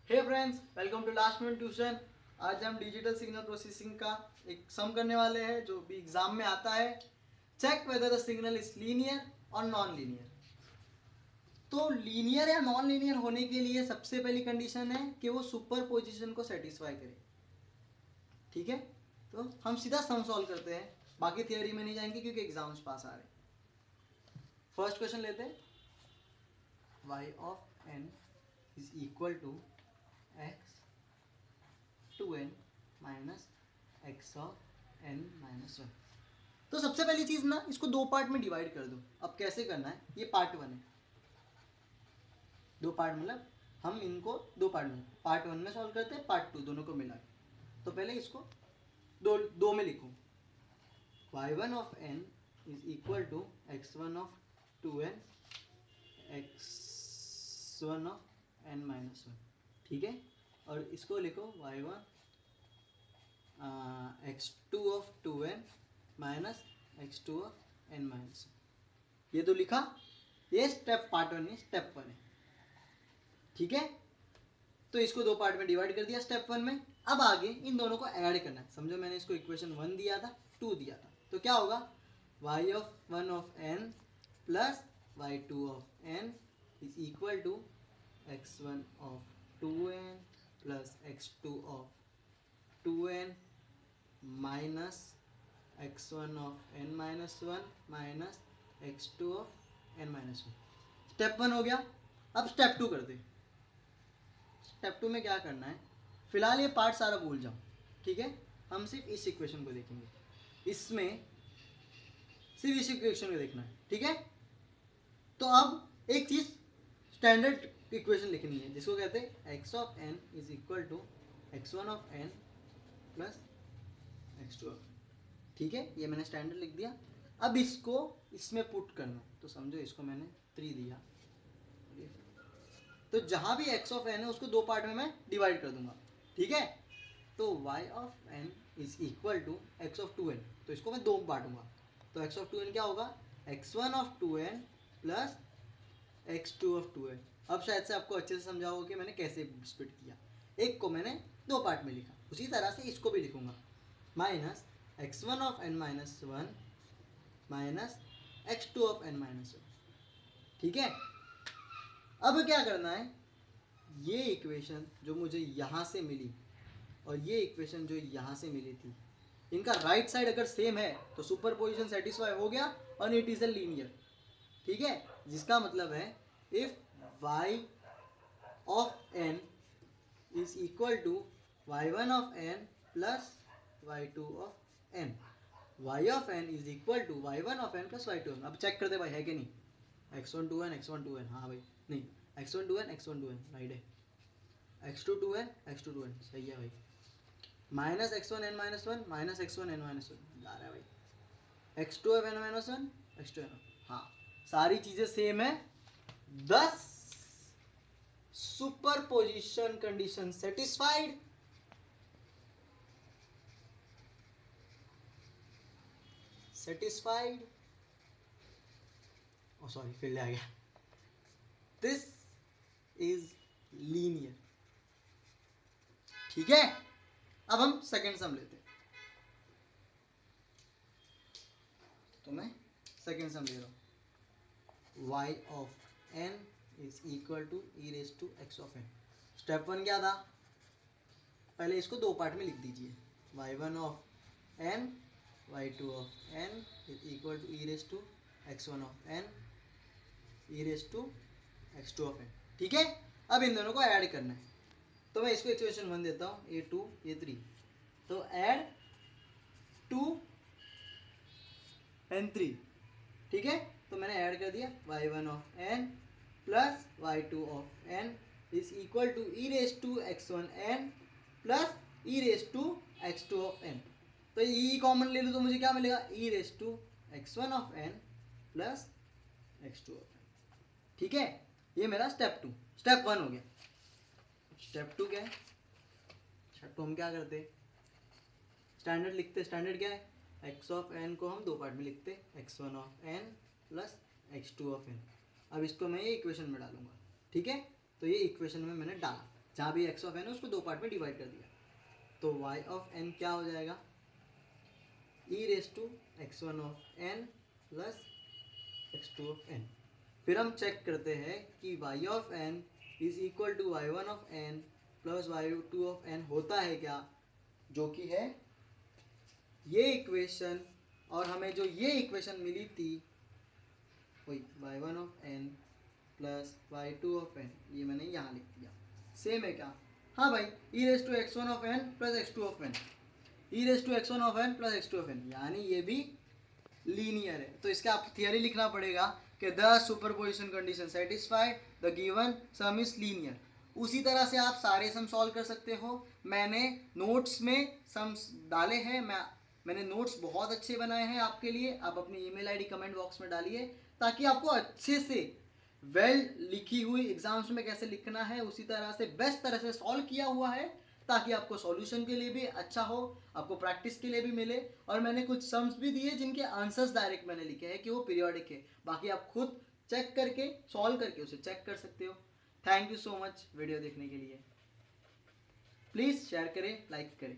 Hey friends, welcome to last minute tuition. आज हम digital signal processing का एक सम करने वाले हैं जो भी एग्जाम में आता है। Check whether the signal is linear और नॉन लीनियर। तो लीनियर या नॉन लीनियर होने के लिए सबसे पहली कंडीशन है कि वो सुपरपोजिशन को सेटिस्फाई करे। ठीक है, तो हम सीधा सम सॉल्व करते हैं, बाकी थियोरी में नहीं जाएंगे क्योंकि एग्जाम्स पास आ रहे हैं। फर्स्ट क्वेश्चन लेते हैं। y of n is equal to x 2n minus x of n minus one. तो सबसे पहली चीज ना, इसको दो पार्ट में डिवाइड कर दो। अब कैसे करना है, ये पार्ट वन है। दो पार्ट मतलब हम इनको दो पार्ट वन में सॉल्व करते हैं, पार्ट टू दोनों को मिला के। तो पहले इसको दो में लिखो। y1 of n is equal to x1 of 2n x1 of n minus one. ठीक है, और इसको लिखो y1 x2 of 2n minus x2 of n minus. ये तो लिखा, ये स्टेप पार्ट वन है, स्टेप वन है। ठीक है, तो इसको दो पार्ट में डिवाइड कर दिया स्टेप वन में। अब आगे इन दोनों को ऐड करना है। समझो मैंने इसको इक्वेशन वन दिया था, टू दिया था, तो क्या होगा y of one of n plus y2 of n is equal to x1 of 2n plus x2 of 2n minus x1 of n minus one minus x2 of n minus one. Step one हो गया। अब step two करते। Step two में क्या करना है, फिलहाल ये पार्ट सारा भूल जाओ। ठीक है, हम सिर्फ इस इक्वेशन को देखेंगे, इसमें सिर्फ इस इक्वेशन को देखना है। ठीक है, तो अब एक चीज स्टैंडर्ड इक्वेशन लिखनी है जिसको कहते हैं x of n is equal to x1 of n plus x2 of. ठीक है, ये मैंने स्टैंडर्ड लिख दिया। अब इसको इसमें पुट करना, तो समझो इसको मैंने 3 दिया, तो जहां भी x ऑफ n है उसको दो पार्ट में मैं डिवाइड कर दूंगा। ठीक है, तो y of n is equal to x of 2n, तो इसको मैं दो बांटूंगा। तो x ऑफ 2n क्या होगा, x1 of 2n plus x2 of 2n। अब शायद से आपको अच्छे से समझा होगा कि मैंने कैसे स्प्लिट किया। एक को मैंने दो पार्ट में लिखा, उसी तरह से इसको भी लिखूंगा, minus x1 of n minus one minus x2 of n minus one. ठीक है, अब क्या करना है, ये इक्वेशन जो मुझे यहाँ से मिली और ये इक्वेशन जो यहाँ से मिली थी, इनका राइट साइड अगर सेम है तो सुपरपोजिशन सेटिस्फाई हो गया और इट इज अ लीनियर। ठीक है, जिसका मतलब है if y of n is equal to y1 of n plus y2 of n, y of n is equal to y1 of n plus y2 of n। अब check करते भाई है कि नहीं, x1 2n x1 2n, हाँ भाई, नहीं x1 2n x1 2n right है, x2 2n x2 2n सही है भाई, minus x1 n minus one minus x1 n minus one जा रहा है भाई, x2 of n minus one x2 n, हाँ सारी चीजें सेम है। 10 सुपरपोजिशन कंडीशन सेटिस्फाइड। सेटिस्फाइड, ओ सॉरी फिर आ गया, दिस इज लीनियर। ठीक है, अब हम सेकेंड सम लेते हैं। तो मैं सेकेंड सम ले रहा हूँ, y of n is equal to e raise to x of n। Step one क्या था, पहले इसको दो पार्ट में लिख दीजिए, y1 of n y2 of n is equal to e raise to x1 of n e raise to x2 of n। ठीक है, अब इन दोनों को ऐड करना है, तो मैं इसको इक्वेशन वन देता हूँ, a2 a3, तो ऐड 2 and 3। ठीक है, तो मैंने ऐड कर दिया y1 of n plus y2 of n is equal to e raise to x1 n plus e raise to x2 of n। तो ई कॉमन ले लूँ तो मुझे क्या मिलेगा, e raise to x1 of n plus x2 of n। ठीक है, ये मेरा स्टेप टू। स्टेप वन हो गया। स्टेप टू क्या है, स्टेप टू हम क्या करते, स्टैंडर्ड लिखते। स्टैंडर्ड क्या है, x ऑफ n को हम दो पार्ट में लिखते, x1 of n plus x2 of n। अब इसको मैं ये इक्वेशन में डालूंगा। ठीक है, तो ये इक्वेशन में मैंने डाला। जहाँ भी एक्स ऑफ एन है उसको दो पार्ट में डिवाइड कर दिया, तो वाई ऑफ एन क्या हो जाएगा, e raise to x one of n plus x two of n. फिर हम चेक करते हैं कि y of n is equal to y one of n plus y two of n होता है क्या, जो कि है ये इक्वेशन, और हमें जो ये इक्वेशन मिली थी वही y one of n plus y two of n, ये मैंने यहाँ लिख दिया। सेम है क्या, हाँ भाई, e raise to x one of n plus x two of n, e raise to x one of n plus x two of n, यानी ये भी लीनियर है। तो इसका आपको थियरी लिखना पड़ेगा कि the superposition condition satisfied, the given some is linear. उसी तरह से आप सारे सम सॉल्व कर सकते हो। मैंने नोट्स में सम्स डाले हैं, मैंने नोट्स बहुत अच्छे बनाए हैं आपके लिए। आप अपनी ईमेल आईडी कमेंट बॉक्स में डालिए ताकि आपको अच्छे से लिखी हुई एग्जाम्स में कैसे लिखना है उसी तरह से बेस्ट तरह से सॉल्व किया हुआ है, ताकि आपको सॉल्यूशन के लिए भी अच्छा हो, आपको प्रैक्टिस के लिए भी मिले। और मैंने कुछ सम्स भी दिए जिनके आंसर्स डायरेक्ट मैंने लिखे हैं कि वो पीरियोडिक है, बाकी आप खुद चेक करके सॉल्व करके उसे चेक कर सकते हो। Thank you so much video देखने के लिए। प्लीज़ शेयर करें, लाइक करें।